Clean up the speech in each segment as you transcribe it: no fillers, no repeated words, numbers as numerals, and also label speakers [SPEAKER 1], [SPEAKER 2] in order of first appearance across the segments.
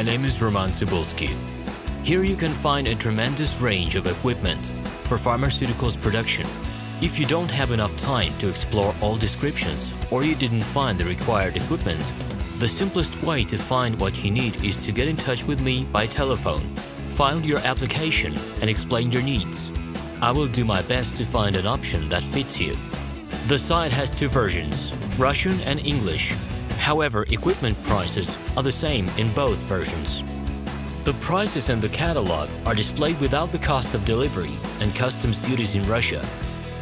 [SPEAKER 1] my name is Roman Cybulski. Here you can find a tremendous range of equipment for pharmaceuticals production. If you don't have enough time to explore all descriptions or you didn't find the required equipment, the simplest way to find what you need is to get in touch with me by telephone, file your application and explain your needs. I will do my best to find an option that fits you. The site has two versions, Russian and English. However, equipment prices are the same in both versions. The prices in the catalog are displayed without the cost of delivery and customs duties in Russia.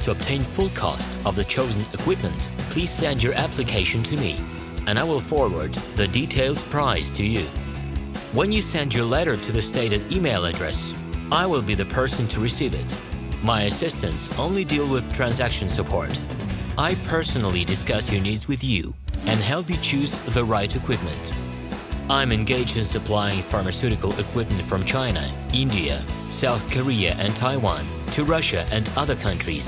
[SPEAKER 1] To obtain full cost of the chosen equipment, please send your application to me, and I will forward the detailed price to you. When you send your letter to the stated email address, I will be the person to receive it. My assistants only deal with transaction support. I personally discuss your needs with you and help you choose the right equipment. I'm engaged in supplying pharmaceutical equipment from China, India, South Korea and Taiwan to Russia and other countries.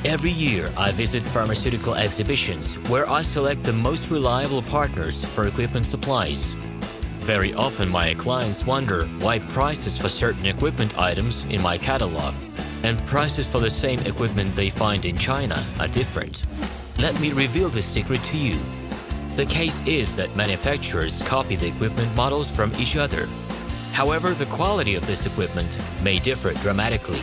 [SPEAKER 1] Every year I visit pharmaceutical exhibitions where I select the most reliable partners for equipment supplies. Very often my clients wonder why prices for certain equipment items in my catalog and prices for the same equipment they find in China are different. Let me reveal this secret to you. The case is that manufacturers copy the equipment models from each other. However, the quality of this equipment may differ dramatically.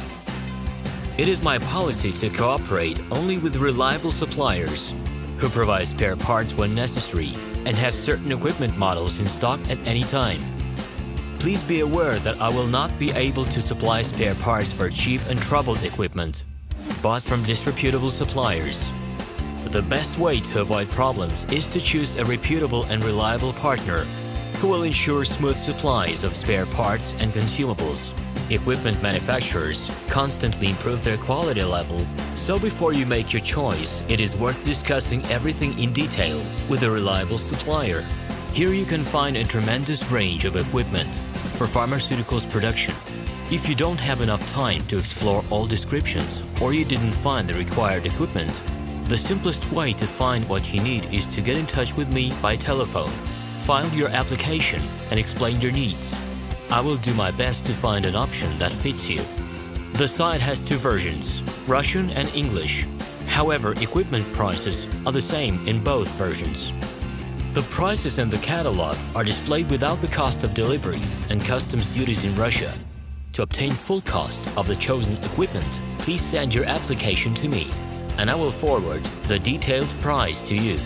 [SPEAKER 1] It is my policy to cooperate only with reliable suppliers who provide spare parts when necessary and have certain equipment models in stock at any time. Please be aware that I will not be able to supply spare parts for cheap and troubled equipment bought from disreputable suppliers. The best way to avoid problems is to choose a reputable and reliable partner who will ensure smooth supplies of spare parts and consumables. Equipment manufacturers constantly improve their quality level, so before you make your choice, it is worth discussing everything in detail with a reliable supplier. Here you can find a tremendous range of equipment for pharmaceuticals production. If you don't have enough time to explore all descriptions or you didn't find the required equipment, the simplest way to find what you need is to get in touch with me by telephone, file your application and explain your needs. I will do my best to find an option that fits you. The site has two versions, Russian and English. However, equipment prices are the same in both versions. The prices in the catalog are displayed without the cost of delivery and customs duties in Russia. To obtain full cost of the chosen equipment, please send your application to me, and I will forward the detailed price to you.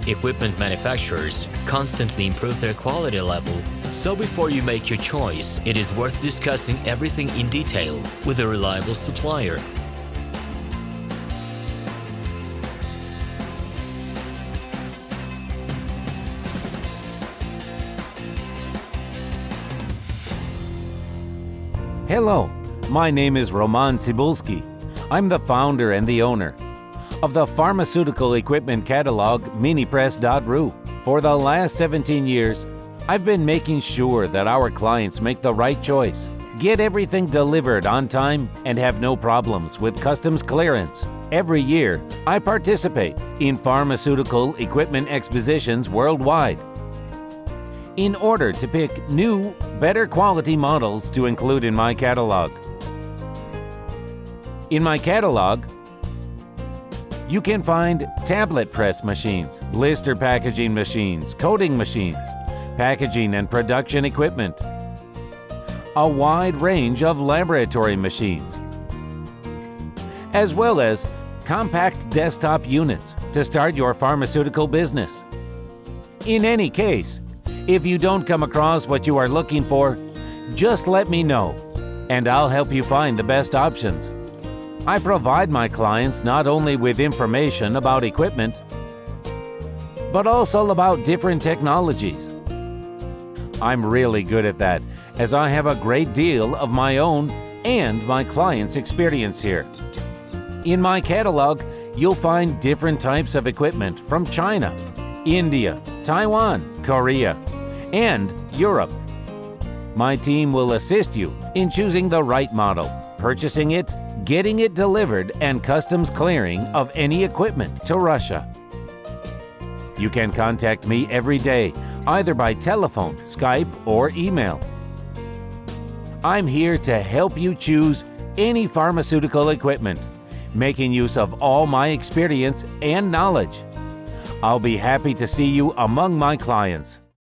[SPEAKER 1] Equipment manufacturers constantly improve their quality level, so before you make your choice, it is worth discussing everything in detail with a reliable supplier.
[SPEAKER 2] Hello, my name is Roman Cybulski. I'm the founder and the owner of the pharmaceutical equipment catalog minipress.ru. For the last 17 years, I've been making sure that our clients make the right choice, get everything delivered on time, and have no problems with customs clearance. Every year, I participate in pharmaceutical equipment expositions worldwide in order to pick new, better quality models to include in my catalog. In my catalog, you can find tablet press machines, blister packaging machines, coating machines, packaging and production equipment, a wide range of laboratory machines, as well as compact desktop units to start your pharmaceutical business. In any case, if you don't come across what you are looking for, just let me know, and I'll help you find the best options. I provide my clients not only with information about equipment, but also about different technologies. I'm really good at that, as I have a great deal of my own and my clients' experience here. In my catalog, you'll find different types of equipment from China, India, Taiwan, Korea, and Europe. My team will assist you in choosing the right model, purchasing it, getting it delivered, and customs clearing of any equipment to Russia. You can contact me every day either by telephone, Skype, or email. I'm here to help you choose any pharmaceutical equipment, making use of all my experience and knowledge. I'll be happy to see you among my clients.